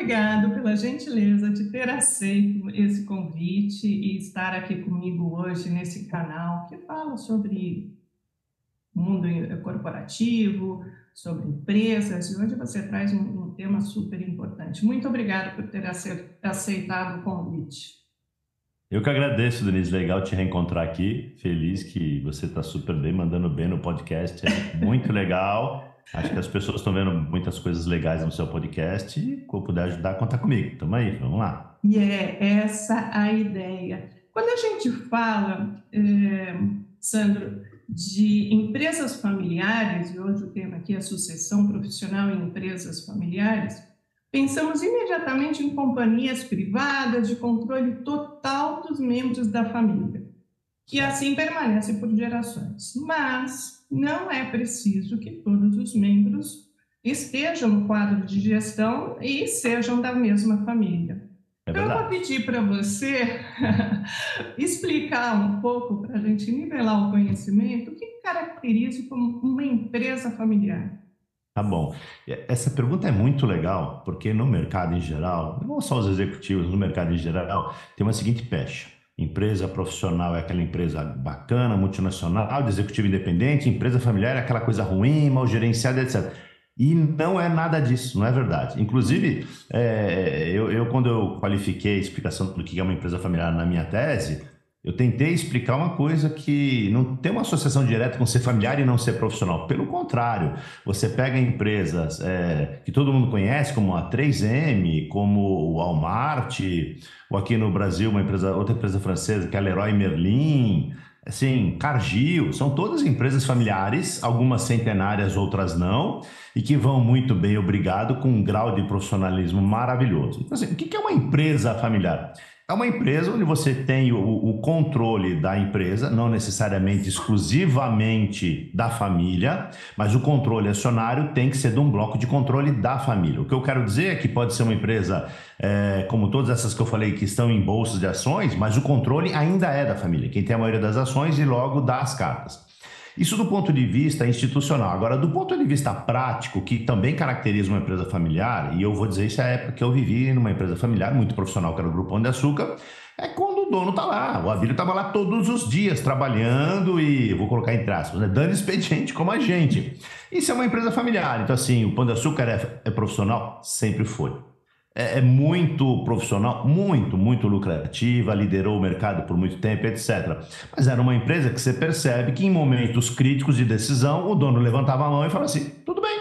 obrigado pela gentileza de ter aceito esse convite e estar aqui comigo hoje nesse canal que fala sobre mundo corporativo, sobre empresas, e hoje você traz um tema super importante. Muito obrigada por ter aceitado o convite. Eu que agradeço, Denise. Legal te reencontrar aqui. Feliz que você está super bem, mandando bem no podcast. É muito legal. Acho que as pessoas estão vendo muitas coisas legais no seu podcast e se eu puder ajudar, conta comigo. Tamo aí, vamos lá. E é essa a ideia. Quando a gente fala, Sandro, de empresas familiares, e hoje o tema aqui é sucessão profissional em empresas familiares, pensamos imediatamente em companhias privadas de controle total dos membros da família, que assim permanece por gerações. Mas não é preciso que todos os membros estejam no quadro de gestão e sejam da mesma família. É Então, eu vou verdade. pedir para você explicar um pouco, para a gente nivelar o conhecimento, o que caracteriza como uma empresa familiar. Tá bom. Essa pergunta é muito legal, porque no mercado em geral, não só os executivos, no mercado em geral, tem uma seguinte pecha. Empresa profissional é aquela empresa bacana, multinacional, de executivo independente, empresa familiar é aquela coisa ruim, mal gerenciada, etc. E não é nada disso, não é verdade. Inclusive, quando eu qualifiquei a explicação do que é uma empresa familiar na minha tese, eu tentei explicar uma coisa que não tem uma associação direta com ser familiar e não ser profissional. Pelo contrário, você pega empresas que todo mundo conhece, como a 3M, como o Walmart, ou aqui no Brasil, outra empresa francesa, que é a Leroy Merlin, assim, Cargill, são todas empresas familiares, algumas centenárias, outras não, e que vão muito bem, obrigado, com um grau de profissionalismo maravilhoso. Então, assim, o que é uma empresa familiar? É uma empresa onde você tem o controle da empresa, não necessariamente exclusivamente da família, mas o controle acionário tem que ser de um bloco de controle da família. O que eu quero dizer é que pode ser uma empresa, como todas essas que eu falei, que estão em bolsas de ações, mas o controle ainda é da família. Quem tem a maioria das ações e logo dá as cartas. Isso do ponto de vista institucional. Agora, do ponto de vista prático, que também caracteriza uma empresa familiar, e eu vou dizer isso é a época que eu vivi numa empresa familiar muito profissional, que era o Grupo Pão de Açúcar, é quando o dono está lá. O Abílio estava lá todos os dias trabalhando e, vou colocar entre aspas, né, dando expediente como a gente. Isso é uma empresa familiar. Então, assim, o Pão de Açúcar é profissional? Sempre foi. É muito profissional, muito lucrativa, liderou o mercado por muito tempo, etc. Mas era uma empresa que você percebe que em momentos críticos de decisão, o dono levantava a mão e falava assim, tudo bem,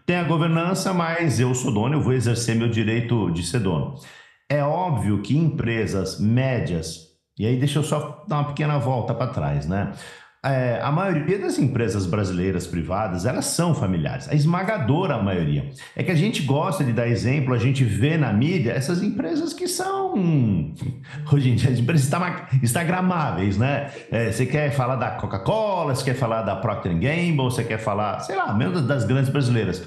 tem a governança, mas eu sou dono, eu vou exercer meu direito de ser dono. É óbvio que empresas médias, e aí deixa eu só dar uma pequena volta para trás, né? A maioria das empresas brasileiras privadas, elas são familiares, a esmagadora maioria. É que a gente gosta de dar exemplo, a gente vê na mídia essas empresas que são, hoje em dia, as empresas instagramáveis, né? Você quer falar da Coca-Cola, você quer falar da Procter Gamble, você quer falar, sei lá, mesmo das grandes brasileiras.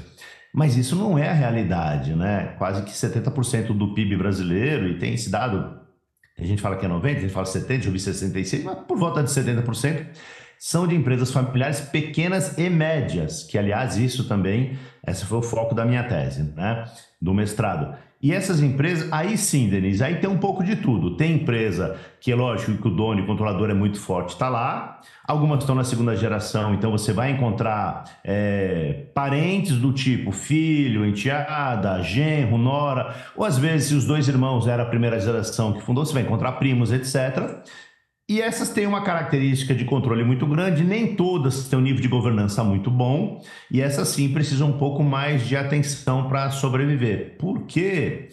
Mas isso não é a realidade, né? Quase que 70% do PIB brasileiro, e tem esse dado, a gente fala que é 90, a gente fala 70, eu vi 66, mas por volta de 70%, são de empresas familiares pequenas e médias, que aliás isso também, esse foi o foco da minha tese, né, do mestrado. E essas empresas, aí sim, Denise, aí tem um pouco de tudo. Tem empresa que é lógico que o dono e o controlador é muito forte, está lá. Algumas estão na segunda geração, então você vai encontrar parentes do tipo filho, enteada, genro, nora, ou às vezes se os dois irmãos eram a primeira geração que fundou, você vai encontrar primos, etc. E essas têm uma característica de controle muito grande, nem todas têm um nível de governança muito bom, e essas sim precisam um pouco mais de atenção para sobreviver. Por quê?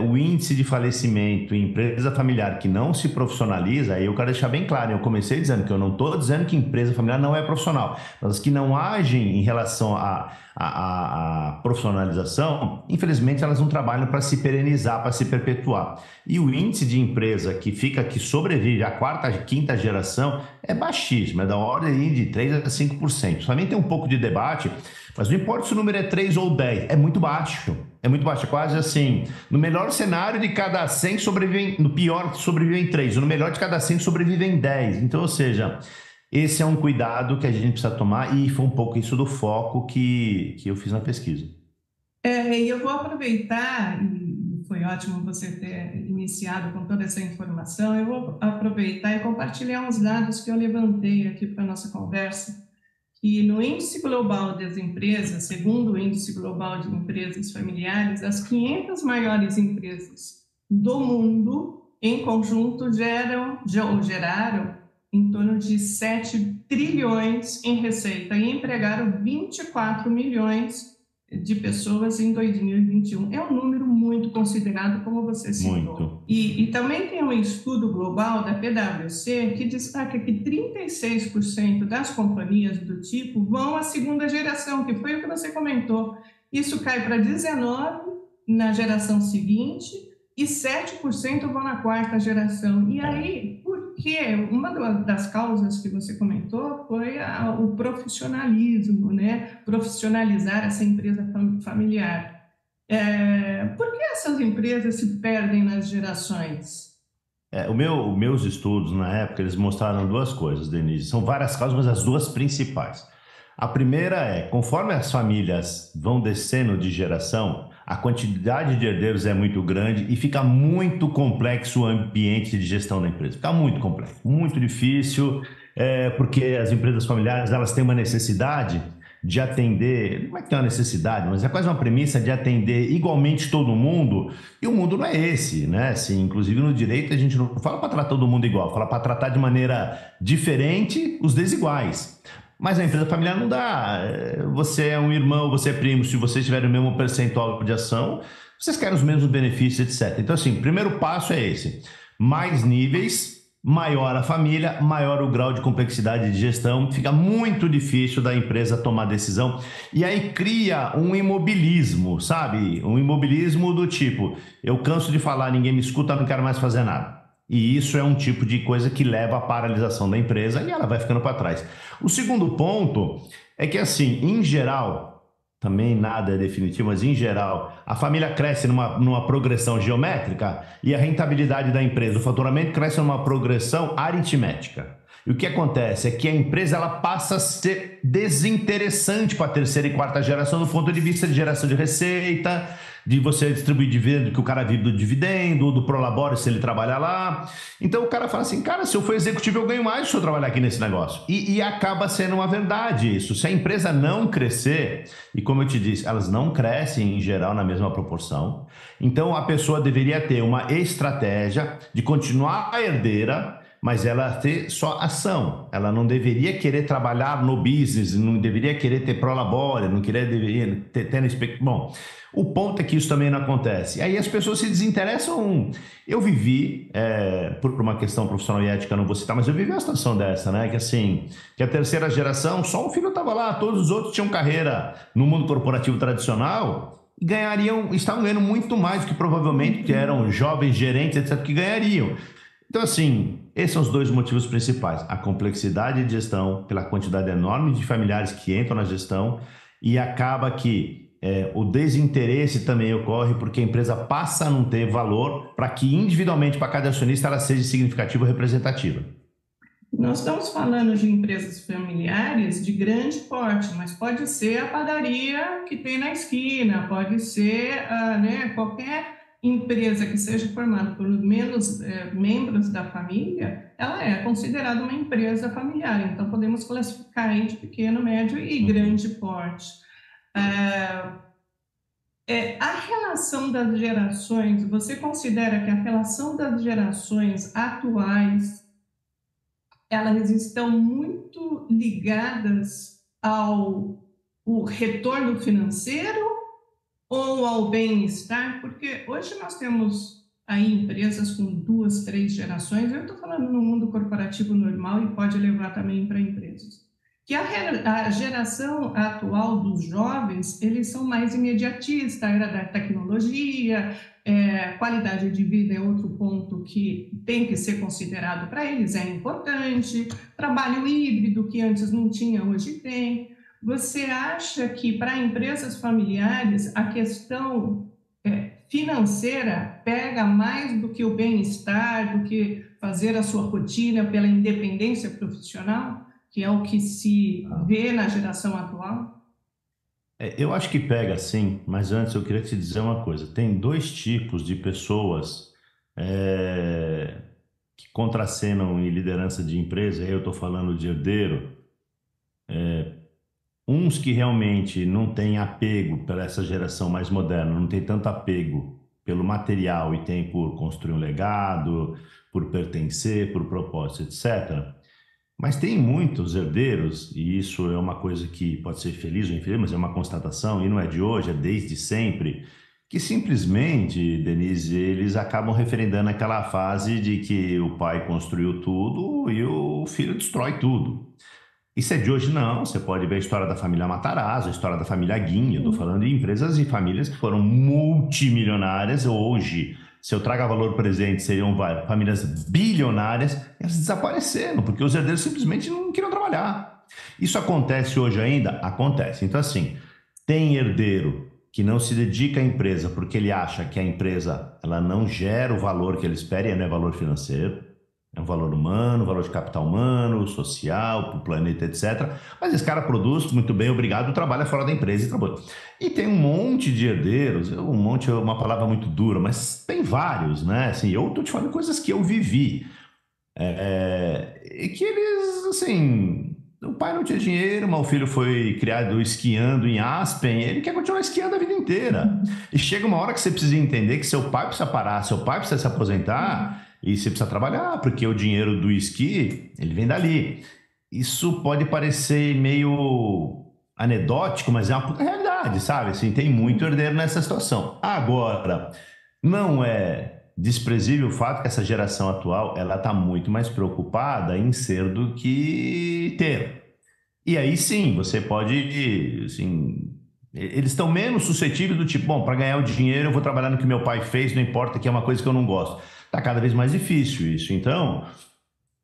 O índice de falecimento em empresa familiar que não se profissionaliza, aí eu quero deixar bem claro, eu comecei dizendo que eu não estou dizendo que empresa familiar não é profissional, mas que não agem em relação à profissionalização, infelizmente elas não trabalham para se perenizar, para se perpetuar. E o índice de empresa que sobrevive à quarta, quinta geração é baixíssimo, é da ordem de 3 a 5%. Também tem um pouco de debate, mas não importa se o número é 3 ou 10, é muito baixo. É muito baixo, é quase assim. No melhor cenário, de cada 100 sobrevivem, no pior, sobrevivem 3. No melhor, de cada 100 sobrevivem 10. Então, ou seja, esse é um cuidado que a gente precisa tomar e foi um pouco isso do foco que eu fiz na pesquisa. E eu vou aproveitar foi ótimo você ter iniciado com toda essa informação. Eu vou aproveitar e compartilhar uns dados que eu levantei aqui para a nossa conversa, que no Índice Global das Empresas, segundo o Índice Global de Empresas Familiares, as 500 maiores empresas do mundo, em conjunto, geraram em torno de 7 trilhões em receita e empregaram 24 milhões de pessoas em 2021. É um número muito considerado, como você citou. Muito. E também tem um estudo global da PwC que destaca que 36% das companhias do tipo vão à segunda geração, que foi o que você comentou. Isso cai para 19% na geração seguinte e 7% vão na quarta geração. E aí, por quê? Uma das causas que você comentou foi o profissionalismo, né? Profissionalizar essa empresa familiar. Por que essas empresas se perdem nas gerações? Meus estudos na época, eles mostraram duas coisas, Denise. São várias causas, mas as duas principais. A primeira é, conforme as famílias vão descendo de geração, a quantidade de herdeiros é muito grande e fica muito complexo o ambiente de gestão da empresa. Fica muito complexo, muito difícil, porque as empresas familiares elas têm uma necessidade de atender, não é que tem uma necessidade, mas é quase uma premissa de atender igualmente todo mundo, e o mundo não é esse, né? Assim, inclusive no direito a gente não fala para tratar todo mundo igual, fala para tratar de maneira diferente os desiguais. Mas a empresa familiar não dá. Você é um irmão, você é primo, se vocês tiverem o mesmo percentual de ação, vocês querem os mesmos benefícios, etc. Então, assim, o primeiro passo é esse. Mais níveis, maior a família, maior o grau de complexidade de gestão, fica muito difícil da empresa tomar decisão. E aí cria um imobilismo, sabe? Um imobilismo do tipo, eu canso de falar, ninguém me escuta, não quero mais fazer nada. E isso é um tipo de coisa que leva à paralisação da empresa e ela vai ficando para trás. O segundo ponto é que, assim, em geral, também nada é definitivo, mas em geral, a família cresce numa progressão geométrica e a rentabilidade da empresa, o faturamento cresce numa progressão aritmética. E o que acontece é que a empresa ela passa a ser desinteressante para a terceira e quarta geração do ponto de vista de geração de receita, de você distribuir dividendo, que o cara vive do dividendo, do prolabore se ele trabalhar lá. Então o cara fala assim, cara, se eu for executivo eu ganho mais se eu trabalhar aqui nesse negócio. E acaba sendo uma verdade isso. Se a empresa não crescer, e como eu te disse, elas não crescem em geral na mesma proporção, então a pessoa deveria ter uma estratégia de continuar a herdeira, mas ela ter só ação. Ela não deveria querer trabalhar no business, não deveria querer ter prolabore, não deveria ter bom, o ponto é que isso também não acontece. Aí as pessoas se desinteressam. Eu vivi, por uma questão profissional e ética, não vou citar, mas eu vivi uma situação dessa, né? Que assim, que a terceira geração, só um filho estava lá, todos os outros tinham carreira no mundo corporativo tradicional e estavam ganhando muito mais do que provavelmente, que eram jovens gerentes, etc., que ganhariam. Então, assim, esses são os dois motivos principais. A complexidade de gestão, pela quantidade enorme de familiares que entram na gestão, e acaba que o desinteresse também ocorre porque a empresa passa a não ter valor para que individualmente, para cada acionista, ela seja significativa ou representativa. Nós estamos falando de empresas familiares de grande porte, mas pode ser a padaria que tem na esquina, pode ser qualquer empresa que seja formada por menos membros da família, ela é considerada uma empresa familiar. Então, podemos classificar aí de pequeno, médio e grande porte. A relação das gerações, você considera que a relação das gerações atuais, elas estão muito ligadas ao retorno financeiro ou ao bem-estar? Porque hoje nós temos aí empresas com 2, 3 gerações, eu estou falando no mundo corporativo normal e pode levar também para empresas, que a geração atual dos jovens, eles são mais imediatistas, a era da tecnologia, qualidade de vida é outro ponto que tem que ser considerado para eles, é importante, trabalho híbrido, que antes não tinha, hoje tem. Você acha que para empresas familiares a questão financeira pega mais do que o bem-estar, do que fazer a sua rotina pela independência profissional, que é o que se vê na geração atual? Eu acho que pega sim, mas antes eu queria te dizer uma coisa. Tem dois tipos de pessoas é, que contracenam em liderança de empresa. Aí eu estou falando de herdeiro. Uns que realmente não têm apego pela essa geração mais moderna, não tem tanto apego pelo material e tem por construir um legado, por pertencer, por propósito, etc. Mas tem muitos herdeiros, e isso é uma coisa que pode ser feliz ou infeliz, mas é uma constatação, e não é de hoje, é desde sempre, que simplesmente, Denise, eles acabam referendando aquela fase de que o pai construiu tudo e o filho destrói tudo. Isso é de hoje, não. Você pode ver a história da família Matarazzo, a história da família Guinho. Estou falando de empresas e famílias que foram multimilionárias. Hoje, se eu trago a valor presente, seriam famílias bilionárias. Elas desapareceram, porque os herdeiros simplesmente não queriam trabalhar. Isso acontece hoje ainda? Acontece. Então, assim, tem herdeiro que não se dedica à empresa porque ele acha que a empresa ela não gera o valor que ele espera, e não é valor financeiro. É um valor humano, valor de capital humano, social, para o planeta, etc. Mas esse cara produz muito bem, obrigado, trabalha fora da empresa e trabalha. E tem um monte de herdeiros, um monte é uma palavra muito dura, mas tem vários, né? Assim, eu estou te falando coisas que eu vivi. E que eles, assim, o pai não tinha dinheiro, mas o filho foi criado esquiando em Aspen, ele quer continuar esquiando a vida inteira. E chega uma hora que você precisa entender que seu pai precisa parar, seu pai precisa se aposentar e você precisa trabalhar, porque o dinheiro do esqui, ele vem dali. Isso pode parecer meio anedótico, mas é uma puta realidade, sabe? Assim, tem muito herdeiro nessa situação. Agora, não é desprezível o fato que essa geração atual ela está muito mais preocupada em ser do que ter. E aí sim, você pode, assim, eles estão menos suscetíveis do tipo, bom, para ganhar o dinheiro eu vou trabalhar no que meu pai fez, não importa que é uma coisa que eu não gosto. Está cada vez mais difícil isso. Então,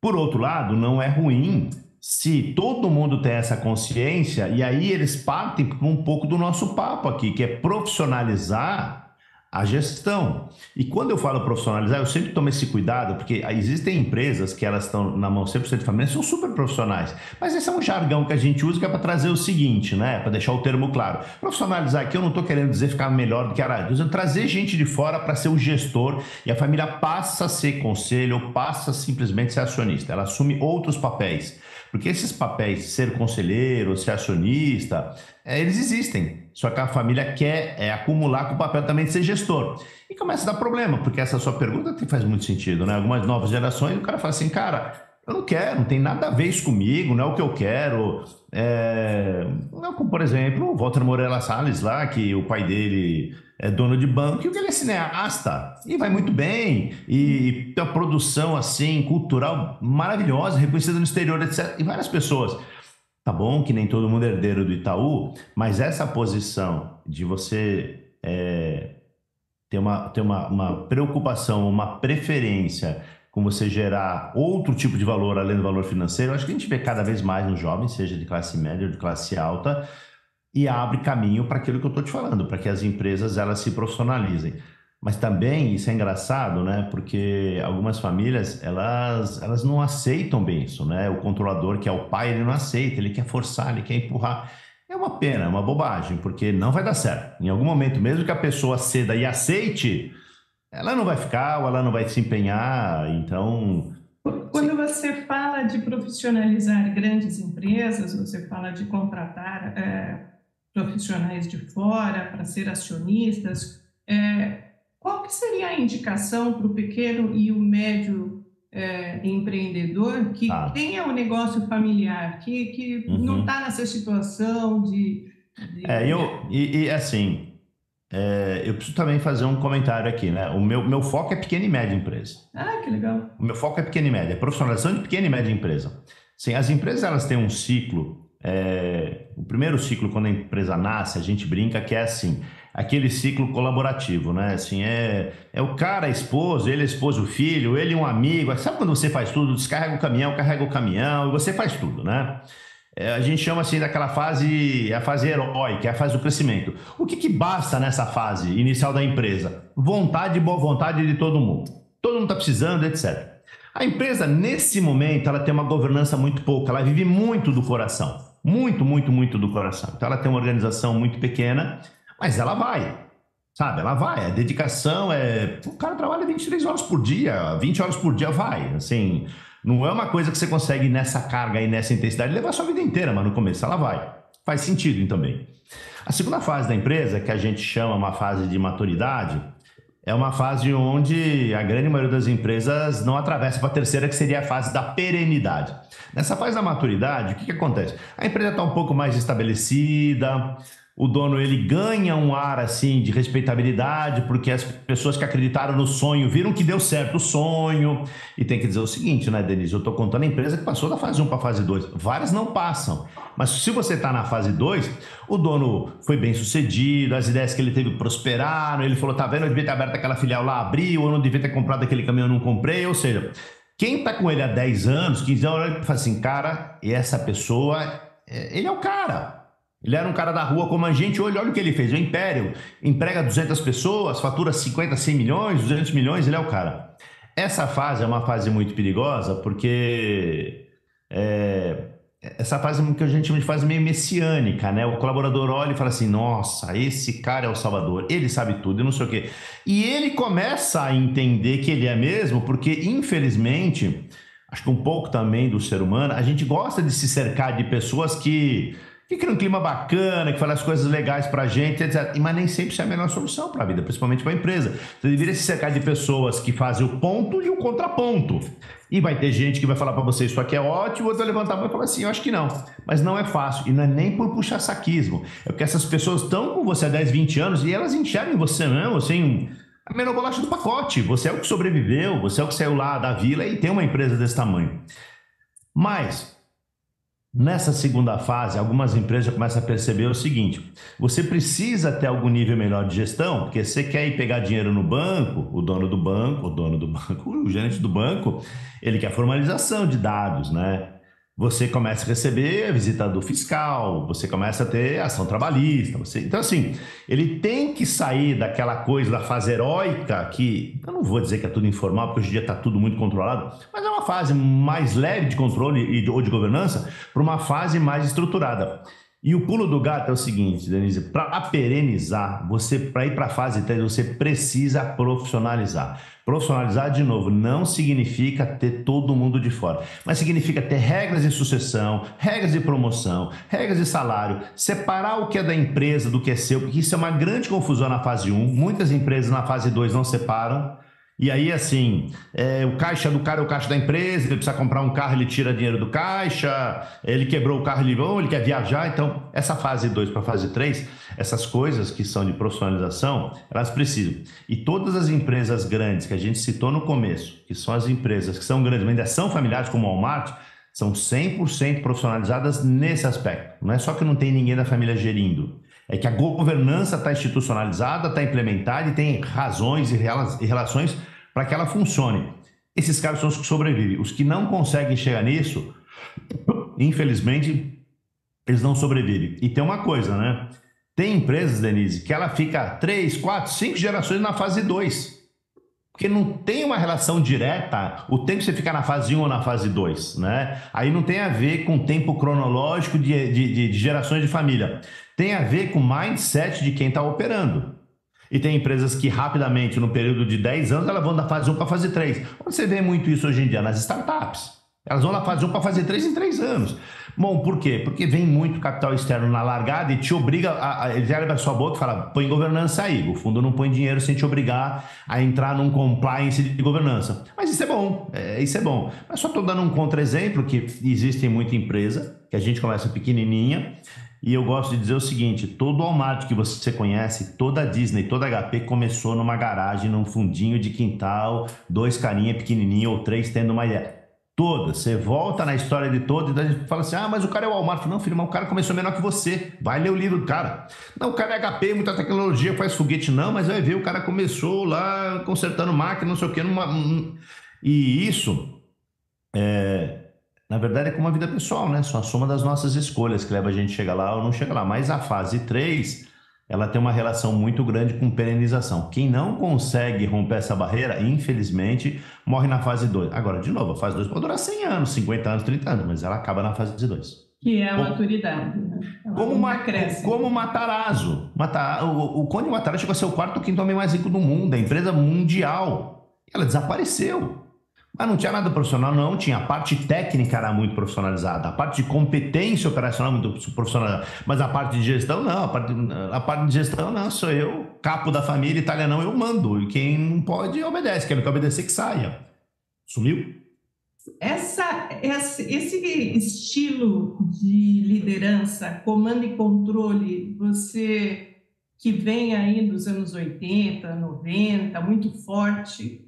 por outro lado, não é ruim se todo mundo tem essa consciência, e aí eles partem para um pouco do nosso papo aqui, que é profissionalizar a gestão. E quando eu falo profissionalizar, eu sempre tomo esse cuidado, porque existem empresas que elas estão na mão 100% de família, são super profissionais. Mas esse é um jargão que a gente usa que é para trazer o seguinte, né? Para deixar o termo claro. Profissionalizar aqui eu não estou querendo dizer ficar melhor do que a área. Estou dizendo trazer gente de fora para ser o gestor e a família passa a ser conselho ou passa simplesmente a ser acionista. Ela assume outros papéis. Porque esses papéis, ser conselheiro, ser acionista, eles existem. Só que a família quer acumular com o papel também de ser gestor. E começa a dar problema, porque essa sua pergunta faz muito sentido, né? Algumas novas gerações, o cara fala assim, cara, eu não quero, não tem nada a ver isso comigo, não é o que eu quero. Não, como, por exemplo, o Walter Moreira Salles lá, que o pai dele é dono de banco e o que ele é cineasta e vai muito bem e tem uma produção assim cultural maravilhosa, reconhecida no exterior, etc. E várias pessoas. Tá bom que nem todo mundo é herdeiro do Itaú, mas essa posição de você ter uma preocupação, uma preferência com você gerar outro tipo de valor além do valor financeiro, eu acho que a gente vê cada vez mais nos jovens, seja de classe média ou de classe alta, e abre caminho para aquilo que eu estou te falando, para que as empresas elas se profissionalizem. Mas também isso é engraçado, né? Porque algumas famílias elas não aceitam bem isso, né? O controlador, que é o pai, ele não aceita, ele quer forçar, ele quer empurrar. É uma pena, é uma bobagem, porque não vai dar certo. Em algum momento, mesmo que a pessoa ceda e aceite, ela não vai ficar ou ela não vai se empenhar. Então, Quando você fala de profissionalizar grandes empresas, você fala de contratar profissionais de fora para ser acionistas. Qual que seria a indicação para o pequeno e o médio empreendedor que tá. tenha um negócio familiar, que não Uhum. está nessa situação Assim, eu preciso também fazer um comentário aqui, né? O meu foco é pequena e média empresa. Ah, que legal. O meu foco é pequena e média, é profissionalização de pequena e média empresa. Sim, as empresas elas têm um ciclo. O primeiro ciclo, quando a empresa nasce, a gente brinca que é assim, aquele ciclo colaborativo, né? Assim, é o cara, a esposa, ele, a esposa, o filho, ele, um amigo. Sabe quando você faz tudo, descarrega o caminhão, carrega o caminhão, e você faz tudo, né? A gente chama assim daquela fase, a fase heróica, é a fase do crescimento. O que basta nessa fase inicial da empresa? Vontade e boa vontade de todo mundo. Todo mundo está precisando, etc. A empresa, nesse momento, ela tem uma governança muito pouca, ela vive muito do coração. muito, muito, muito do coração. Então ela tem uma organização muito pequena, mas ela vai, sabe? Ela vai, a dedicação o cara trabalha 23 horas por dia, 20 horas por dia vai, assim, não é uma coisa que você consegue nessa carga e nessa intensidade levar a sua vida inteira, mas no começo ela vai. Faz sentido também. A segunda fase da empresa, que a gente chama uma fase de maturidade, é uma fase onde a grande maioria das empresas não atravessa para a terceira, que seria a fase da perenidade. Nessa fase da maturidade, o que acontece? A empresa está um pouco mais estabelecida, o dono ele ganha um ar assim de respeitabilidade, porque as pessoas que acreditaram no sonho viram que deu certo o sonho. E tem que dizer o seguinte, né, Denise? Eu estou contando a empresa que passou da fase 1 para a fase 2. Várias não passam. Mas se você está na fase 2, o dono foi bem sucedido, as ideias que ele teve prosperaram, ele falou, tá vendo, eu devia ter aberto aquela filial lá, abriu, eu não devia ter comprado aquele caminhão, eu não comprei. Ou seja, quem está com ele há 10 anos, 15 anos, ele fala assim, cara, e essa pessoa, ele é o cara. Ele era um cara da rua como a gente, olha o que ele fez, o Império, emprega 200 pessoas, fatura 50, 100 milhões, 200 milhões, ele é o cara. Essa fase é uma fase muito perigosa, porque essa fase que a gente chama de fase meio messiânica, né? O colaborador olha e fala assim, nossa, esse cara é o salvador, ele sabe tudo e não sei o quê. E ele começa a entender que ele é mesmo, porque infelizmente, acho que um pouco também do ser humano, a gente gosta de se cercar de pessoas que criam um clima bacana, que falam as coisas legais pra gente, etc. Mas nem sempre isso é a melhor solução para a vida, principalmente para a empresa. Você deveria se cercar de pessoas que fazem o ponto e o contraponto. E vai ter gente que vai falar para você, isso aqui é ótimo, outro vai levantar a mão e falar assim, eu acho que não. Mas não é fácil, e não é nem por puxar saquismo. É porque essas pessoas estão com você há 10, 20 anos e elas enxergam você mesmo, assim, a menor bolacha do pacote. Você é o que sobreviveu, você é o que saiu lá da vila e tem uma empresa desse tamanho. Mas nessa segunda fase, algumas empresas já começam a perceber o seguinte, você precisa ter algum nível melhor de gestão, porque você quer ir pegar dinheiro no banco, o dono do banco, o gerente do banco, ele quer formalização de dados, né? Você começa a receber a visita do fiscal, você começa a ter ação trabalhista. Então, assim, ele tem que sair daquela coisa da fase heróica, que eu não vou dizer que é tudo informal, porque hoje em dia está tudo muito controlado, mas é uma fase mais leve de controle ou de governança para uma fase mais estruturada. E o pulo do gato é o seguinte, Denise, para perenizar, para ir para a fase 3, você precisa profissionalizar. Profissionalizar, de novo, não significa ter todo mundo de fora, mas significa ter regras de sucessão, regras de promoção, regras de salário, separar o que é da empresa do que é seu, porque isso é uma grande confusão na fase 1. Muitas empresas na fase 2 não separam. E aí, assim, o caixa do cara é o caixa da empresa, ele precisa comprar um carro, ele tira dinheiro do caixa, ele quebrou o carro, ele quer viajar. Então, essa fase 2 para a fase 3, essas coisas que são de profissionalização, elas precisam. E todas as empresas grandes que a gente citou no começo, que são as empresas que são grandes, mas ainda são familiares, como o Walmart, são 100% profissionalizadas nesse aspecto. Não é só que não tem ninguém da família gerindo. É que a governança está institucionalizada, está implementada e tem razões e relações para que ela funcione. Esses caras são os que sobrevivem. Os que não conseguem chegar nisso, infelizmente, eles não sobrevivem. E tem uma coisa, né? Tem empresas, Denise, que ela fica 3, 4, 5 gerações na fase 2. Porque não tem uma relação direta o tempo que você fica na fase 1 ou na fase 2, né? Aí não tem a ver com tempo cronológico de gerações de família. Tem a ver com o mindset de quem está operando. E tem empresas que rapidamente, no período de 10 anos, elas vão da fase 1 para a fase 3. Onde você vê muito isso hoje em dia? Nas startups. Elas vão da fase 1 para a fase 3 em 3 anos. Bom, por quê? Porque vem muito capital externo na largada e te obriga ele já leva a sua boca e fala, põe governança aí. O fundo não põe dinheiro sem te obrigar a entrar num compliance de governança. Mas isso é bom, isso é bom. Mas só estou dando um contra-exemplo que existe muita empresa, que a gente começa pequenininha, e eu gosto de dizer o seguinte, todo o Walmart que você conhece, toda a Disney, toda a HP começou numa garagem, num fundinho de quintal, 2 carinha pequenininho ou 3 tendo uma ideia. Todas, você volta na história de todas e a gente fala assim, mas o cara é o Walmart. Não, filho, mas o cara começou menor que você, vai ler o livro do cara. Não, o cara é HP, muita tecnologia, faz foguete. Não, mas vai ver, o cara começou lá consertando máquina, não sei o quê. E isso, na verdade, é como a vida pessoal, né? São a soma das nossas escolhas que leva a gente a chegar lá ou não chegar lá. Mas a fase 3, ela tem uma relação muito grande com perenização. Quem não consegue romper essa barreira, infelizmente, morre na fase 2. Agora, de novo, a fase 2 pode durar 100 anos, 50 anos, 30 anos, mas ela acaba na fase 2. Que é a maturidade, né? Ela nunca cresce. Como Matarazzo. O Conde Matarazzo chegou a ser o quarto ou quinto homem mais rico do mundo, a empresa mundial. Ela desapareceu. Mas não tinha nada profissional, não. Tinha a parte técnica era muito profissionalizada, a parte de competência operacional muito profissionalizada. Mas a parte de gestão, não. A parte de gestão, não. Sou eu, capo da família, italianão, eu mando. E quem não pode, obedece. Quem não quer obedecer, que saia. Sumiu. Esse estilo de liderança, comando e controle, você que vem aí dos anos 80, 90, muito forte,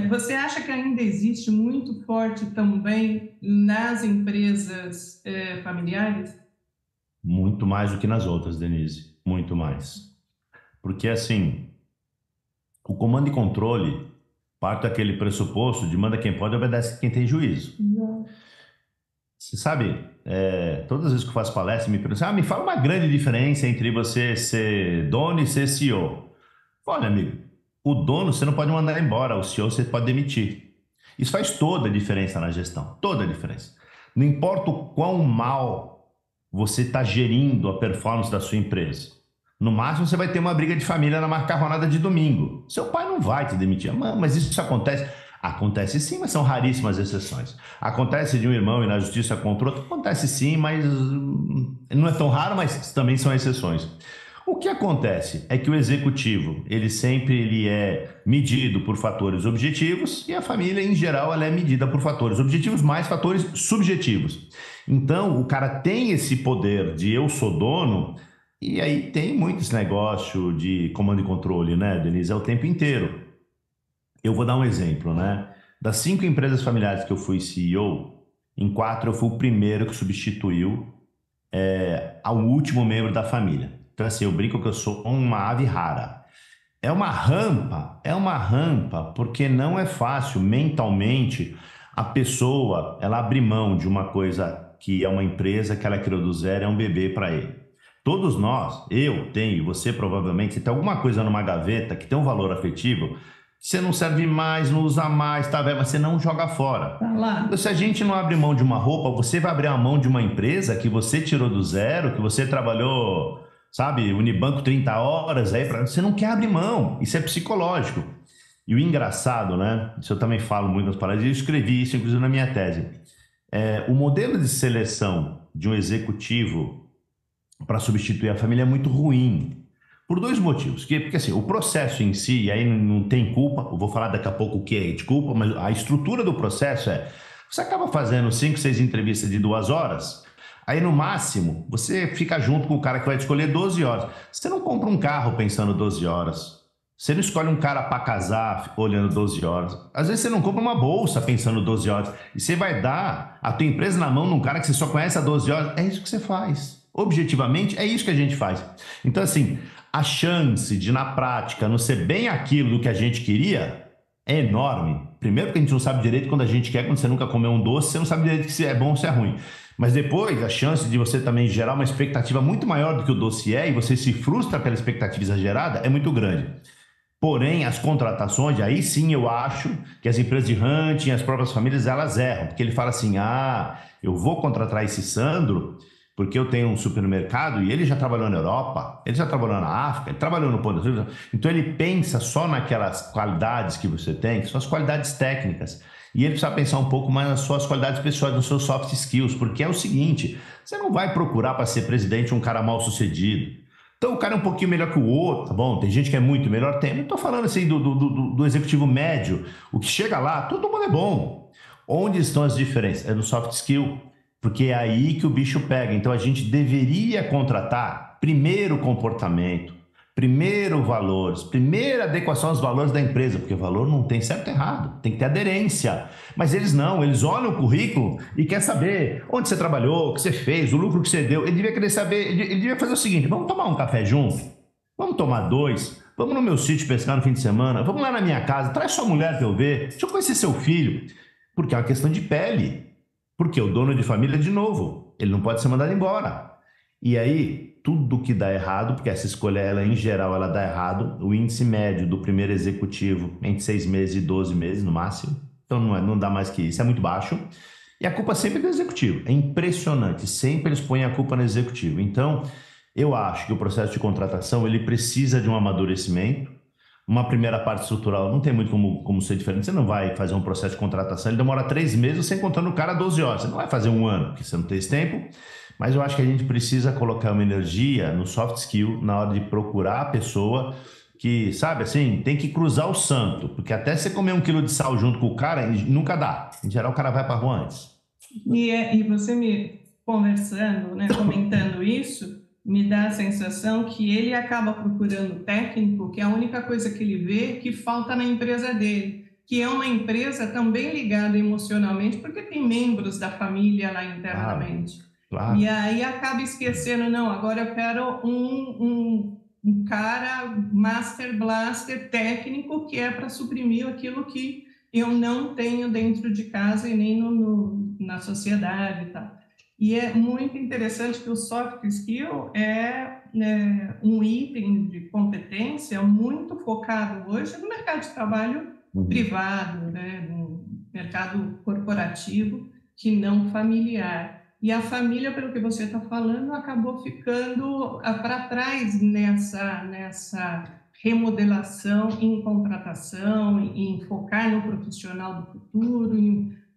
você acha que ainda existe muito forte também nas empresas familiares? Muito mais do que nas outras, Denise. Muito mais. Porque, assim, o comando e controle parte daquele pressuposto de manda quem pode, obedece quem tem juízo. Você sabe, todas as vezes que eu faço palestra, me perguntam, me fala uma grande diferença entre você ser dono e ser CEO. Olha, amigo, o dono você não pode mandar embora, o CEO você pode demitir. Isso faz toda a diferença na gestão, toda a diferença. Não importa o quão mal você está gerindo a performance da sua empresa. No máximo, você vai ter uma briga de família na macarronada de domingo. Seu pai não vai te demitir. Mas isso acontece? Acontece sim, mas são raríssimas exceções. Acontece de um irmão ir na justiça contra outro? Acontece sim, mas não é tão raro, mas também são exceções. O que acontece é que o executivo, ele é medido por fatores objetivos e a família, em geral, ela é medida por fatores objetivos mais fatores subjetivos. Então, o cara tem esse poder de eu sou dono. E aí tem muito esse negócio de comando e controle, né, Denise? É o tempo inteiro. Eu vou dar um exemplo, né? Das 5 empresas familiares que eu fui CEO, em 4 eu fui o primeiro que substituiu ao último membro da família. Então, assim, eu brinco que eu sou uma ave rara. É uma rampa, porque não é fácil mentalmente a pessoa, ela abrir mão de uma coisa que é uma empresa que ela criou do zero, é um bebê para ele. Todos nós, eu tenho, você provavelmente, se tem alguma coisa numa gaveta que tem um valor afetivo, você não serve mais, não usa mais, tá velho, mas você não joga fora. Tá lá. Se a gente não abre mão de uma roupa, você vai abrir a mão de uma empresa que você tirou do zero, que você trabalhou, sabe, Unibanco 30 horas, aí você não quer abrir mão, isso é psicológico. E o engraçado, né, isso eu também falo muito nas palestras, e eu escrevi isso inclusive na minha tese, o modelo de seleção de um executivo para substituir a família é muito ruim. Por 2 motivos. Porque assim, o processo em si, e aí não tem culpa, eu vou falar daqui a pouco o que é de culpa, mas a estrutura do processo você acaba fazendo 5, 6 entrevistas de 2 horas, aí no máximo você fica junto com o cara que vai te escolher 12 horas. Você não compra um carro pensando 12 horas. Você não escolhe um cara para casar olhando 12 horas. Às vezes você não compra uma bolsa pensando 12 horas. E você vai dar a tua empresa na mão de um cara que você só conhece há 12 horas. É isso que você faz. Objetivamente, é isso que a gente faz. Então, assim, a chance de, na prática, não ser bem aquilo do que a gente queria é enorme. Primeiro porque a gente não sabe direito quando a gente quer, quando você nunca comeu um doce, você não sabe direito se é bom ou se é ruim. Mas depois, a chance de você também gerar uma expectativa muito maior do que o doce é, e você se frustra pela expectativa exagerada, é muito grande. Porém, as contratações, aí sim eu acho que as empresas de hunting, as próprias famílias, elas erram. Porque ele fala assim, eu vou contratar esse Sandro porque eu tenho um supermercado e ele já trabalhou na Europa, ele já trabalhou na África, ele trabalhou no Pão de Açúcar. Então ele pensa só naquelas qualidades que você tem, que são as qualidades técnicas. E ele precisa pensar um pouco mais nas suas qualidades pessoais, nos seus soft skills, porque é o seguinte, você não vai procurar para ser presidente um cara mal sucedido. Então o cara é um pouquinho melhor que o outro, tá bom? Tem gente que é muito melhor, tem. Não estou falando assim do executivo médio, o que chega lá, todo mundo é bom. Onde estão as diferenças? É no soft skill. Porque é aí que o bicho pega. Então a gente deveria contratar primeiro comportamento, primeiro valores, primeira adequação aos valores da empresa, porque valor não tem certo e errado, tem que ter aderência. Mas eles não, eles olham o currículo e querem saber onde você trabalhou, o que você fez, o lucro que você deu. Ele devia querer saber, ele devia fazer o seguinte, vamos tomar um café junto? Vamos tomar 2? Vamos no meu sítio pescar no fim de semana? Vamos lá na minha casa, traz sua mulher para eu ver, deixa eu conhecer seu filho. Porque é uma questão de pele. Porque o dono de família, de novo, ele não pode ser mandado embora. E aí, tudo que dá errado, porque essa escolha, ela em geral, ela dá errado, o índice médio do primeiro executivo entre 6 meses e 12 meses, no máximo, então não dá mais que isso, é muito baixo. E a culpa sempre é do executivo. É impressionante. Sempre eles põem a culpa no executivo. Então, eu acho que o processo de contratação ele precisa de um amadurecimento. Uma primeira parte estrutural não tem muito como ser diferente. Você não vai fazer um processo de contratação, ele demora 3 meses, você encontrando o cara 12 horas. Você não vai fazer um ano, porque você não tem esse tempo. Mas eu acho que a gente precisa colocar uma energia no soft skill na hora de procurar a pessoa que, sabe, assim, tem que cruzar o santo. Porque até você comer 1 quilo de sal junto com o cara, nunca dá. Em geral, o cara vai para a rua antes. E você me conversando, né, comentando isso, me dá a sensação que ele acaba procurando técnico, que é a única coisa que ele vê que falta na empresa dele, que é uma empresa também ligada emocionalmente, porque tem membros da família lá internamente. Claro. E aí acaba esquecendo, não, agora eu quero um cara Master Blaster técnico que é para suprimir aquilo que eu não tenho dentro de casa e nem na sociedade e tal. E é muito interessante que o soft skill é um item de competência muito focado hoje no mercado de trabalho privado, né, no mercado corporativo, que não familiar. E a família, pelo que você está falando, acabou ficando para trás nessa remodelação em contratação, em focar no profissional do futuro,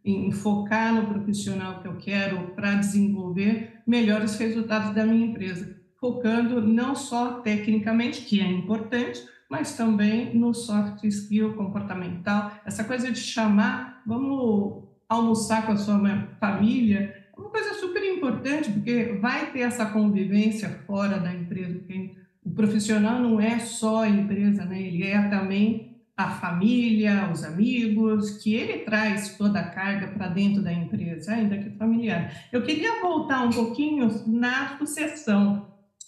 em focar no profissional que eu quero para desenvolver melhores resultados da minha empresa, focando não só tecnicamente, que é importante, mas também no soft skill comportamental, essa coisa de chamar, vamos almoçar com a sua família, é uma coisa super importante, porque vai ter essa convivência fora da empresa, porque o profissional não é só a empresa, né? Ele é também a família, os amigos, que ele traz toda a carga para dentro da empresa, ainda que familiar. Eu queria voltar um pouquinho na sucessão.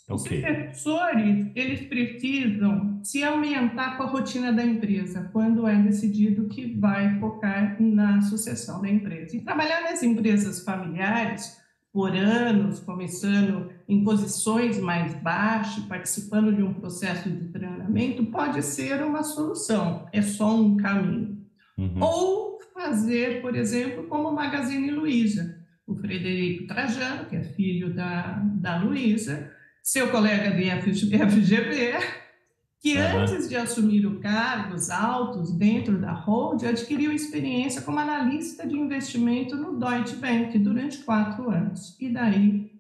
Os sucessores, eles precisam se aumentar com a rotina da empresa, quando é decidido que vai focar na sucessão da empresa. E trabalhar nas empresas familiares, por anos, começando em posições mais baixas, participando de um processo de treinamento, pode ser uma solução, é só um caminho. Ou fazer, por exemplo, como o Magazine Luiza. O Frederico Trajano, que é filho da Luiza, seu colega de FGV, que antes de assumir cargos altos dentro da Hold, adquiriu experiência como analista de investimento no Deutsche Bank durante 4 anos. E daí,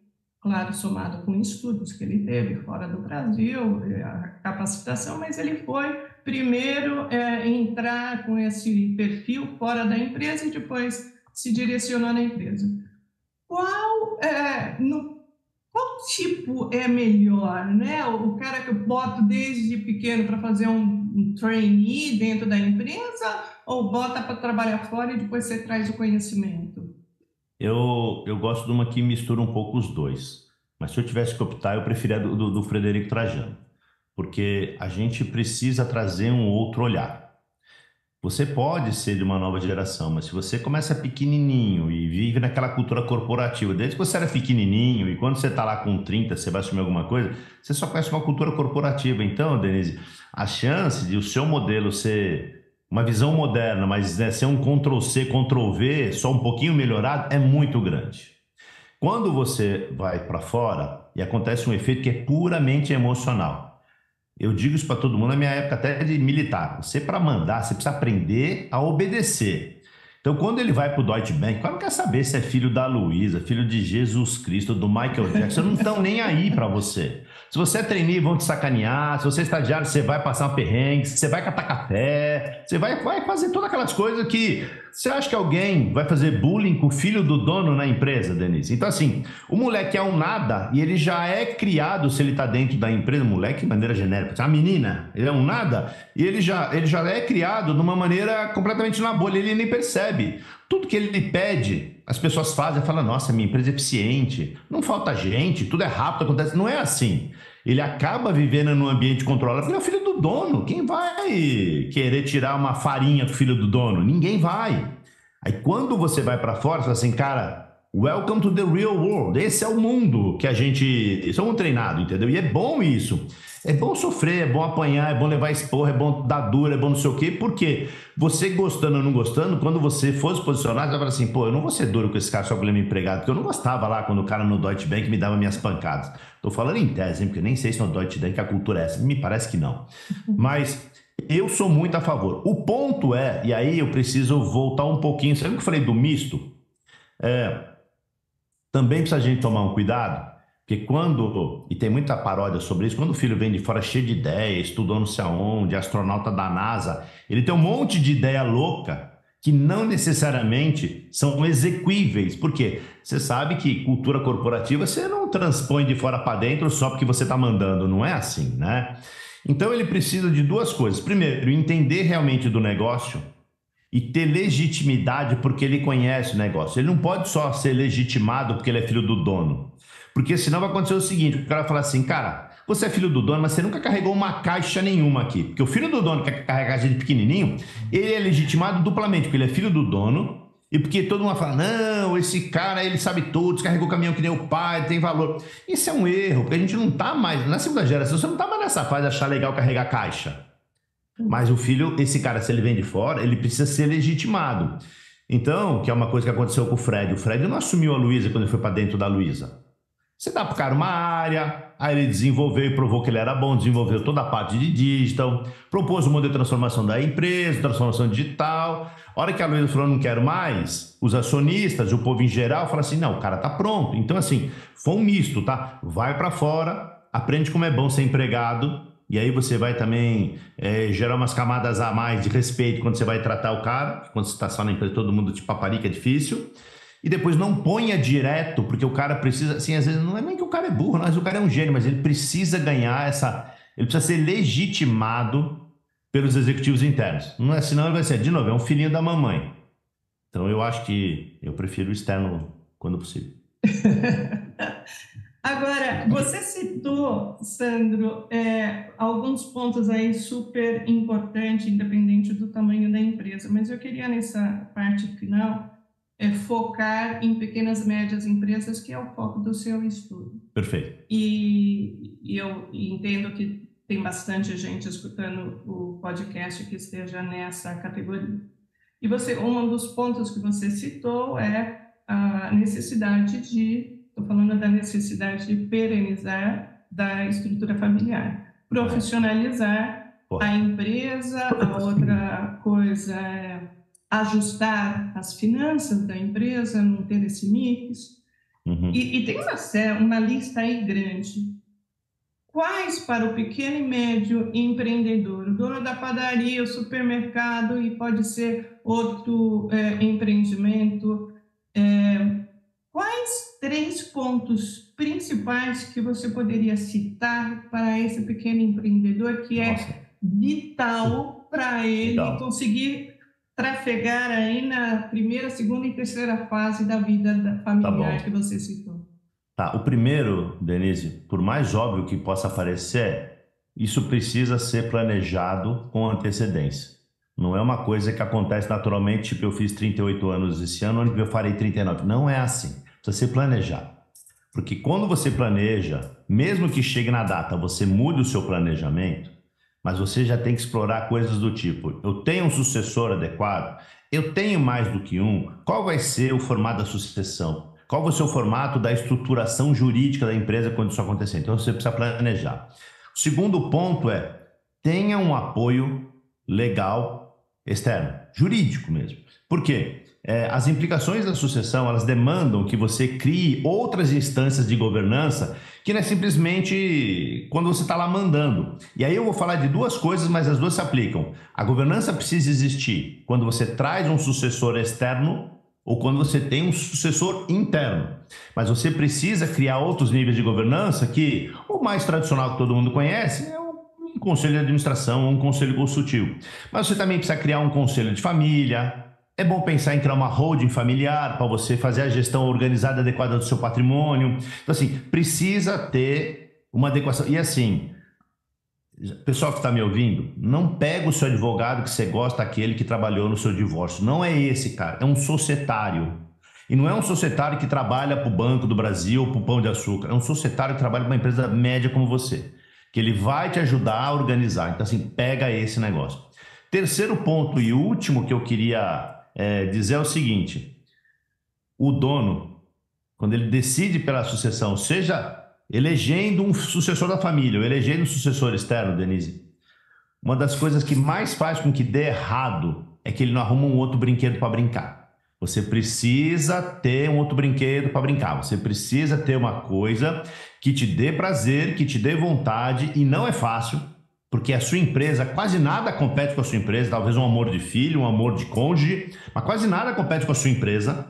claro, somado com estudos que ele teve fora do Brasil, a capacitação, mas ele foi primeiro entrar com esse perfil fora da empresa e depois se direcionou na empresa. Qual tipo é melhor, né? O cara que eu boto desde pequeno para fazer um trainee dentro da empresa ou bota para trabalhar fora e depois você traz o conhecimento? Eu gosto de uma que mistura um pouco os dois. Mas se eu tivesse que optar, eu preferia do Frederico Trajano. Porque a gente precisa trazer um outro olhar. Você pode ser de uma nova geração, mas se você começa pequenininho e vive naquela cultura corporativa, desde que você era pequenininho e quando você está lá com 30, você vai assumir alguma coisa, você só conhece uma cultura corporativa. Então, Denise, a chance de o seu modelo ser uma visão moderna, mas ser um Ctrl-C, Ctrl-V, só um pouquinho melhorado, é muito grande. Quando você vai para fora e acontece um efeito que é puramente emocional. Eu digo isso para todo mundo na minha época até de militar. Você, para mandar, você precisa aprender a obedecer. Então, quando ele vai para o Deutsche Bank, o cara não quer saber se é filho da Luísa, filho de Jesus Cristo, do Michael Jackson, não estão nem aí para você. Se você é trainee, vão te sacanear. Se você é estagiário, você vai passar uma perrengue, você vai catar café, você vai fazer todas aquelas coisas que... Você acha que alguém vai fazer bullying com o filho do dono na empresa, Denise? Então, assim, o moleque é um nada e ele já é criado, se ele está dentro da empresa, moleque de maneira genérica, a menina, ele é um nada e ele já é criado de uma maneira completamente na bolha, ele nem percebe. Tudo que ele pede, as pessoas fazem, falam, nossa, minha empresa é eficiente, não falta gente, tudo é rápido, acontece. Não é assim. Ele acaba vivendo num ambiente controlado, porque é o filho do dono. Quem vai querer tirar uma farinha do filho do dono? Ninguém vai. Aí quando você vai para fora, você fala assim, cara, Welcome to the real world. Esse é o mundo que a gente... Somos treinados, entendeu? E é bom isso. É bom sofrer, é bom apanhar, é bom levar esporro, é bom dar dura, é bom não sei o quê. Porque você gostando ou não gostando, quando você for se posicionar, você vai falar assim, pô, eu não vou ser duro com esse cara só porque ele é meu empregado. Porque eu não gostava lá quando o cara no Deutsche Bank me dava minhas pancadas. Tô falando em tese, hein, porque eu nem sei se no Deutsche Bank a cultura é essa. Me parece que não. Mas... eu sou muito a favor. O ponto é, e aí eu preciso voltar um pouquinho, sabe o que eu falei do misto? Também precisa a gente tomar um cuidado, porque quando, e tem muita paródia sobre isso, quando o filho vem de fora cheio de ideia, estudou não sei aonde, astronauta da NASA, ele tem um monte de ideia louca que não necessariamente são execuíveis. Por quê? Você sabe que cultura corporativa você não transpõe de fora para dentro só porque você está mandando, não é assim, né? Então ele precisa de duas coisas. Primeiro, entender realmente do negócio e ter legitimidade porque ele conhece o negócio. Ele não pode só ser legitimado porque ele é filho do dono. Porque senão vai acontecer o seguinte, o cara vai falar assim, cara, você é filho do dono, mas você nunca carregou uma caixa nenhuma aqui. Porque o filho do dono que quer carregar a gente pequenininho, ele é legitimado duplamente, porque ele é filho do dono e porque todo mundo fala, não, esse cara, ele sabe tudo, descarregou o caminhão que nem o pai, tem valor. Isso é um erro, porque a gente não tá mais, na segunda geração, você não tá mais nessa fase de achar legal carregar caixa. Mas o filho, esse cara, se ele vem de fora, ele precisa ser legitimado. Então, que é uma coisa que aconteceu com o Fred. O Fred não assumiu a Luísa quando ele foi para dentro da Luísa. Você dá para o cara uma área, aí ele desenvolveu e provou que ele era bom, desenvolveu toda a parte de digital, propôs um modelo de transformação da empresa, transformação digital. A hora que a Luísa falou, não quero mais, os acionistas, o povo em geral, fala assim, não, o cara tá pronto. Então, assim, foi um misto, tá? Vai para fora, aprende como é bom ser empregado, e aí você vai também gerar umas camadas a mais de respeito quando você vai tratar o cara, quando você está só na empresa, todo mundo te paparica, é difícil. E depois não ponha direto, porque o cara precisa, assim, às vezes não é nem que o cara é burro, mas o cara é um gênio, mas ele precisa ganhar ele precisa ser legitimado pelos executivos internos. Não é, senão ele vai ser, de novo, é um filhinho da mamãe. Então eu acho que eu prefiro o externo quando possível. Agora, você citou, Sandro, alguns pontos aí super importantes, independente do tamanho da empresa, mas eu queria, nessa parte final, focar em pequenas e médias empresas, que é o foco do seu estudo. Perfeito. E eu entendo que tem bastante gente escutando o podcast que esteja nessa categoria. E um dos pontos que você citou é a necessidade estou falando da necessidade de perenizar da estrutura familiar, profissionalizar a empresa. A outra coisa é ajustar as finanças da empresa, não ter esse mix. E tem uma lista aí grande. Quais para o pequeno e médio empreendedor, o dono da padaria, o supermercado, e pode ser outro empreendimento, quais 3 pontos principais que você poderia citar para esse pequeno empreendedor que é vital para ele conseguir trafegar aí na primeira, segunda e terceira fase da vida familiar que você citou? Tá, o primeiro, Denise, por mais óbvio que possa parecer, isso precisa ser planejado com antecedência. Não é uma coisa que acontece naturalmente, tipo, eu fiz 38 anos esse ano, onde eu farei 39. Não é assim. Precisa ser planejado. Porque quando você planeja, mesmo que chegue na data, você muda o seu planejamento, mas você já tem que explorar coisas do tipo, eu tenho um sucessor adequado, eu tenho mais do que um, qual vai ser o formato da sucessão? Qual vai ser o formato da estruturação jurídica da empresa quando isso acontecer? Então você precisa planejar. O segundo ponto é, tenha um apoio legal externo, jurídico mesmo. Por quê? As implicações da sucessão, elas demandam que você crie outras instâncias de governança que não é simplesmente quando você está lá mandando. E aí eu vou falar de duas coisas, mas as duas se aplicam. A governança precisa existir quando você traz um sucessor externo ou quando você tem um sucessor interno. Mas você precisa criar outros níveis de governança que o mais tradicional que todo mundo conhece é um conselho de administração ou um conselho consultivo. Mas você também precisa criar um conselho de família. É bom pensar em criar uma holding familiar para você fazer a gestão organizada e adequada do seu patrimônio. Então, assim, precisa ter uma adequação. E assim, pessoal que está me ouvindo, não pega o seu advogado que você gosta, aquele que trabalhou no seu divórcio. Não é esse, cara. É um societário. E não é um societário que trabalha para o Banco do Brasil, para o Pão de Açúcar. É um societário que trabalha para uma empresa média como você, que ele vai te ajudar a organizar. Então, assim, pega esse negócio. Terceiro ponto e último que eu queria dizer é o seguinte: o dono, quando ele decide pela sucessão, seja elegendo um sucessor da família ou elegendo um sucessor externo, Denise, uma das coisas que mais faz com que dê errado é que ele não arruma um outro brinquedo para brincar. Você precisa ter um outro brinquedo para brincar. Você precisa ter uma coisa que te dê prazer, que te dê vontade, e não é fácil, porque a sua empresa, quase nada compete com a sua empresa, talvez um amor de filho, um amor de cônjuge, mas quase nada compete com a sua empresa.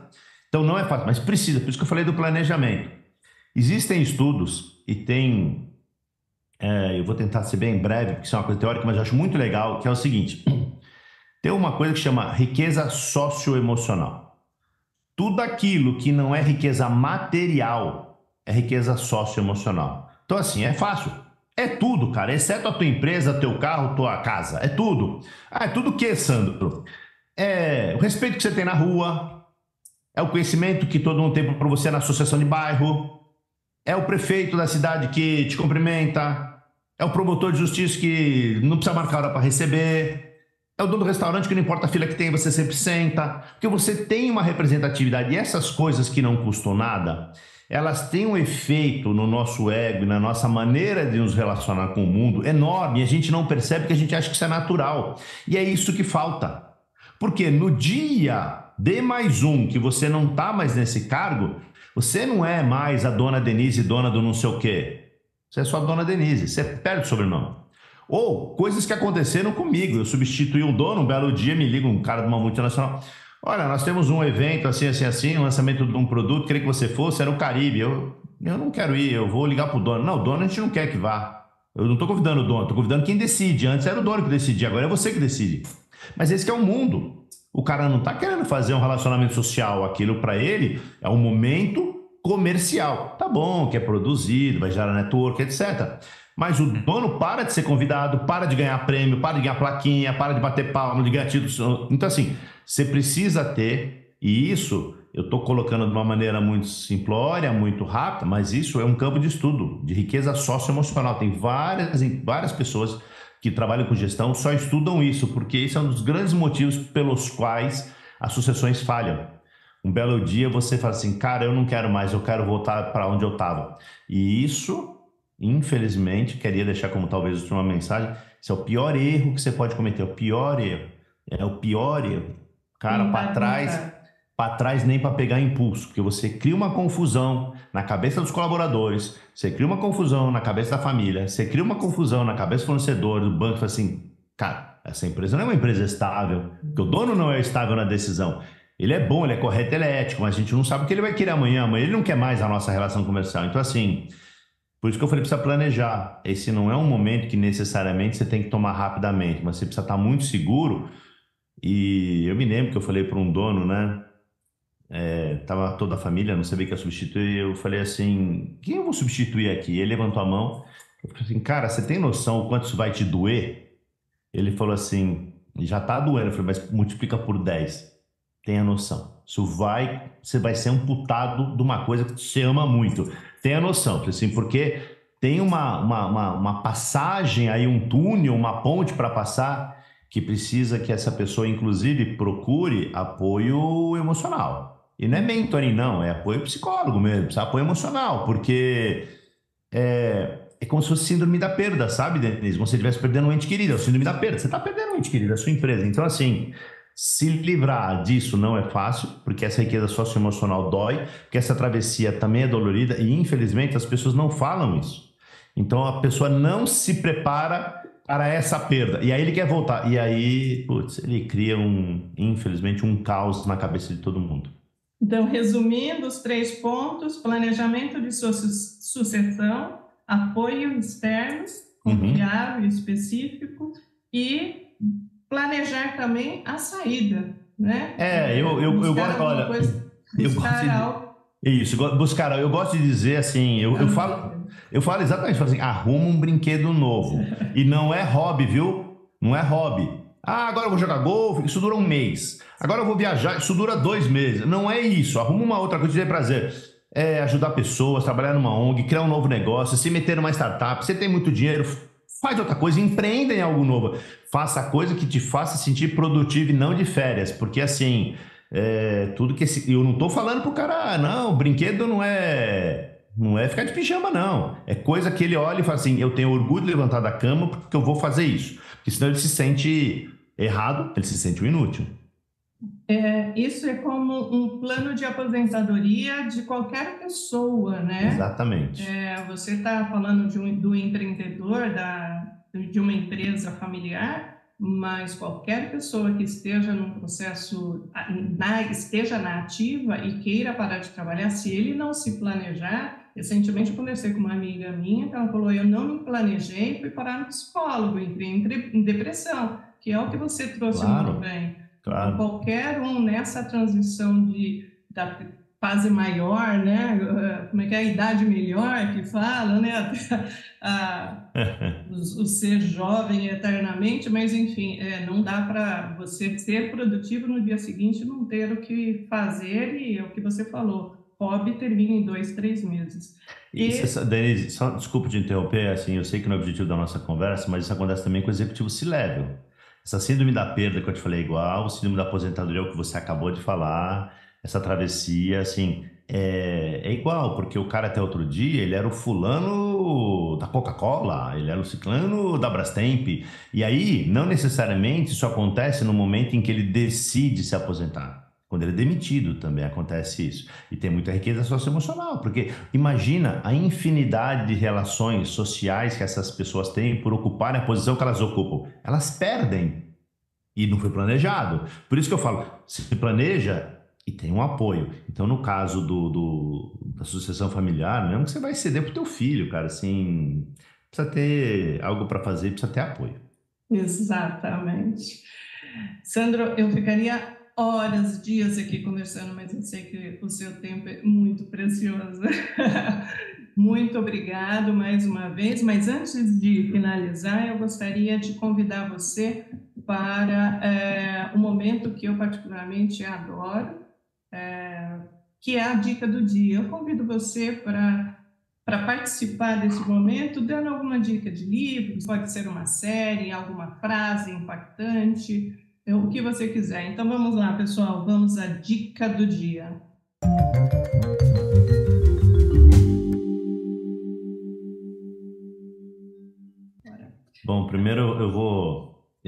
Então não é fácil, mas precisa. Por isso que eu falei do planejamento. Existem estudos e tem... eu vou tentar ser bem breve, porque isso é uma coisa teórica, mas eu acho muito legal, que é o seguinte: tem uma coisa que chama riqueza socioemocional. Tudo aquilo que não é riqueza material é riqueza socioemocional. Então, assim, é fácil. É tudo, cara, exceto a tua empresa, teu carro, tua casa. É tudo. Ah, é tudo o quê, Sandro? É o respeito que você tem na rua, é o conhecimento que todo mundo tem por você na associação de bairro, é o prefeito da cidade que te cumprimenta, é o promotor de justiça que não precisa marcar hora para receber, é o dono do restaurante que não importa a fila que tem, você sempre senta, porque você tem uma representatividade. E essas coisas que não custam nada, elas têm um efeito no nosso ego e na nossa maneira de nos relacionar com o mundo enorme, e a gente não percebe porque a gente acha que isso é natural. E é isso que falta. Porque no dia D+1 que você não está mais nesse cargo, você não é mais a dona Denise, dona do não sei o quê. Você é só a dona Denise, você perde o sobrenome. Ou coisas que aconteceram comigo. Eu substituí um dono, um belo dia me liga um cara de uma multinacional. Olha, nós temos um evento assim, assim, assim, um lançamento de um produto, queria que você fosse, era o Caribe. Eu não quero ir, eu vou ligar pro dono. Não, o dono a gente não quer que vá. Eu não estou convidando o dono, estou convidando quem decide. Antes era o dono que decidia, agora é você que decide. Mas esse que é o mundo. O cara não está querendo fazer um relacionamento social. Aquilo para ele é um momento comercial. Tá bom, que é produzido, vai gerar network, etc. Mas o dono para de ser convidado, para de ganhar prêmio, para de ganhar plaquinha, para de bater palma, de ganhar título. Então, assim, você precisa ter, e isso eu estou colocando de uma maneira muito simplória, muito rápida, mas isso é um campo de estudo, de riqueza socioemocional. Tem várias pessoas que trabalham com gestão só estudam isso, porque esse é um dos grandes motivos pelos quais as sucessões falham. Um belo dia você fala assim, cara, eu não quero mais, eu quero voltar para onde eu estava. E isso, infelizmente, queria deixar como talvez uma mensagem, esse é o pior erro que você pode cometer, o pior erro. É o pior erro. Cara, para trás nem para pegar impulso, porque você cria uma confusão na cabeça dos colaboradores, você cria uma confusão na cabeça da família, você cria uma confusão na cabeça do fornecedor, do banco, fala assim, cara, essa empresa não é uma empresa estável, porque o dono não é estável na decisão. Ele é bom, ele é correto, ele é ético, mas a gente não sabe o que ele vai querer amanhã. Amanhã ele não quer mais a nossa relação comercial. Então, assim, por isso que eu falei, precisa planejar. Esse não é um momento que necessariamente você tem que tomar rapidamente, mas você precisa estar muito seguro. E eu me lembro que eu falei para um dono, né? Tava toda a família, não sabia que ia substituir. Eu falei assim, quem eu vou substituir aqui? Ele levantou a mão. Eu falei assim, cara, você tem noção o quanto isso vai te doer? Ele falou assim, já tá doendo. Eu falei, mas multiplica por 10. Tenha noção. Você vai ser amputado de uma coisa que você ama muito. Tenha noção. Assim, porque tem uma passagem aí, um túnel, uma ponte para passar, que precisa que essa pessoa, inclusive, procure apoio emocional. E não é mentoring, não. É apoio psicólogo mesmo. Precisa de apoio emocional. Porque é como se fosse síndrome da perda, sabe, Denise? Como se você estivesse perdendo um ente querido. É o síndrome da perda. Você está perdendo um ente querido, é a sua empresa. Então, assim... Se livrar disso não é fácil, porque essa riqueza socioemocional dói, porque essa travessia também é dolorida e, infelizmente, as pessoas não falam isso. Então, a pessoa não se prepara para essa perda. E aí ele quer voltar. E aí, putz, ele cria, infelizmente, um caos na cabeça de todo mundo. Então, resumindo os 3 pontos, planejamento de sucessão, apoio externo, confiável e específico, e planejar também a saída, né? Eu gosto, olha, buscar, eu gosto de dizer assim, eu falo exatamente, assim, arruma um brinquedo novo, e não é hobby, viu? Não é hobby, Ah, agora eu vou jogar golfe, isso dura um mês. Agora eu vou viajar, isso dura 2 meses. Não é isso. Arruma uma outra coisa de prazer. É ajudar pessoas, trabalhar numa ONG, criar um novo negócio, se meter numa startup. Você tem muito dinheiro, faz outra coisa, empreenda em algo novo. Faça a coisa que te faça sentir produtivo e não de férias. Porque assim, tudo que eu não estou falando pro cara, não, brinquedo não é ficar de pijama, não. É coisa que ele olha e fala assim: eu tenho orgulho de levantar da cama porque eu vou fazer isso. Porque senão ele se sente errado, ele se sente um inútil. Isso é como um plano de aposentadoria de qualquer pessoa, né? Exatamente. Você está falando do empreendedor, de uma empresa familiar, mas qualquer pessoa que esteja num processo, esteja na ativa e queira parar de trabalhar, se ele não se planejar. Recentemente eu conversei com uma amiga minha que ela falou: eu não me planejei, fui parar no psicólogo, entrei em depressão, que é o que você trouxe muito Claro, bem. Então, claro. qualquer um nessa transição da fase maior, né? Como é que é a idade melhor que fala, né? O ser jovem eternamente, mas enfim, não dá para você ser produtivo no dia seguinte e não ter o que fazer, e é o que você falou, hobby termina em 2, 3 meses. E, E Denise, só, desculpa te interromper, assim, eu sei que não é o objetivo da nossa conversa, mas isso acontece também com o executivo C-Level. Essa síndrome da perda que eu te falei é igual, o síndrome da aposentadoria, é o que você acabou de falar, essa travessia, assim, é igual, porque o cara até outro dia, ele era o fulano da Coca-Cola, ele era o ciclano da Brastemp, e aí, não necessariamente isso acontece no momento em que ele decide se aposentar. Quando ele é demitido também acontece isso. E tem muita riqueza socioemocional, porque imagina a infinidade de relações sociais que essas pessoas têm por ocuparem a posição que elas ocupam. Elas perdem e não foi planejado. Por isso que eu falo, se planeja e tem um apoio. Então, no caso da sucessão familiar, mesmo que você vai ceder para o teu filho, cara, assim, precisa ter algo para fazer, precisa ter apoio. exatamente. Sandro, eu ficaria horas, dias aqui conversando, mas eu sei que o seu tempo é muito precioso. Muito obrigado mais uma vez, mas antes de finalizar, eu gostaria de convidar você para um momento que eu particularmente adoro, que é a dica do dia. Eu convido você para participar desse momento, dando alguma dica de livros, pode ser uma série, alguma frase impactante, o que você quiser. Então vamos lá, pessoal, vamos à dica do dia. Bom, primeiro eu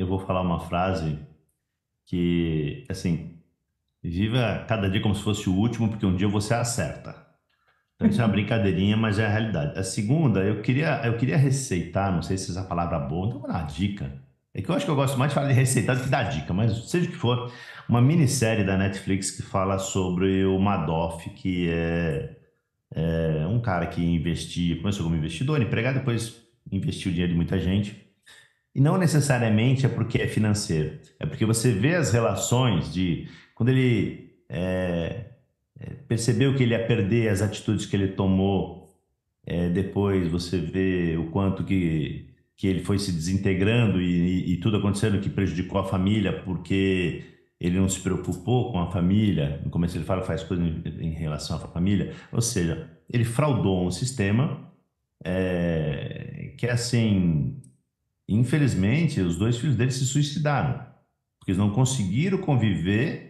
vou falar uma frase que, assim, viva cada dia como se fosse o último, porque um dia você acerta. Então, isso é uma brincadeirinha, mas é a realidade. A segunda, eu queria receitar, não sei se essa palavra é boa, então eu vou dar uma dica. É que eu acho que eu gosto mais de falar de receitar do que dar dica, mas seja o que for, uma minissérie da Netflix que fala sobre o Madoff, que é um cara que investia, começou como investidor, empregado, depois investiu dinheiro de muita gente. E não necessariamente é porque é financeiro, é porque você vê as relações de quando ele percebeu que ele ia perder as atitudes que ele tomou. Depois você vê o quanto que ele foi se desintegrando e tudo acontecendo que prejudicou a família porque ele não se preocupou com a família. No começo ele faz coisas em relação à família, ou seja, ele fraudou um sistema que assim, infelizmente, os dois filhos dele se suicidaram, porque eles não conseguiram conviver,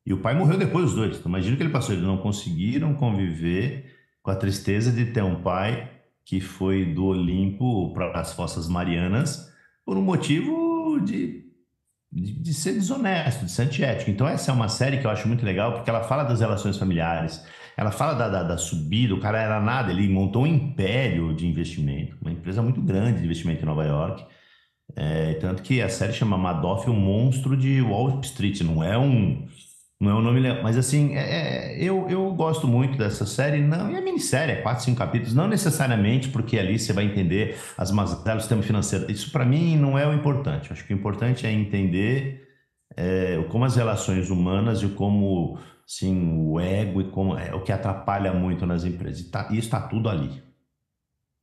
e o pai morreu depois dos dois. Então, imagina o que ele passou, eles não conseguiram conviver com a tristeza de ter um pai que foi do Olimpo para as Fossas Marianas por um motivo de ser desonesto, de ser antiético. Então, essa é uma série que eu acho muito legal, porque ela fala das relações familiares, ela fala da subida, o cara era nada, ele montou um império de investimento, uma empresa muito grande de investimento em Nova York. Tanto que a série chama Madoff, o monstro de Wall Street. Não é um nome, mas assim, eu gosto muito dessa série. Não, e a minissérie é 4, 5 capítulos, não necessariamente porque ali você vai entender as mazelas do sistema financeiro. Isso para mim não é o importante. Eu acho que o importante é entender como as relações humanas e como, sim, o ego e como é o que atrapalha muito nas empresas. E isso está tudo ali.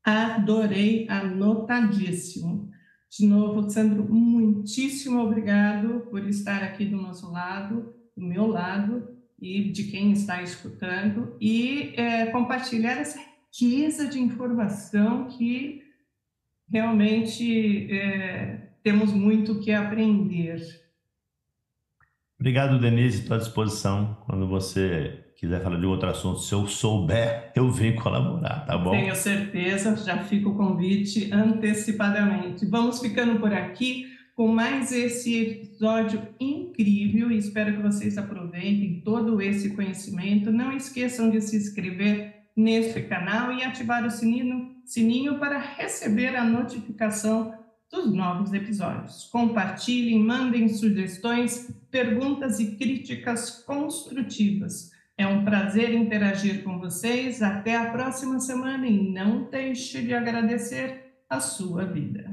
Adorei, anotadíssimo. De novo, Sandro, muitíssimo obrigado por estar aqui do nosso lado, do meu lado e de quem está escutando e compartilhar essa riqueza de informação que realmente temos muito que aprender. Obrigado, Denise. Estou à disposição. Quando você quiser falar de outro assunto, se eu souber, eu venho colaborar, tá Tenho bom? certeza, já fica o convite antecipadamente. Vamos ficando por aqui com mais esse episódio incrível e espero que vocês aproveitem todo esse conhecimento. Não esqueçam de se inscrever nesse canal e ativar o sininho para receber a notificação dos novos episódios. Compartilhem, mandem sugestões, perguntas e críticas construtivas. É um prazer interagir com vocês. Até a próxima semana e não deixe de agradecer a sua vida.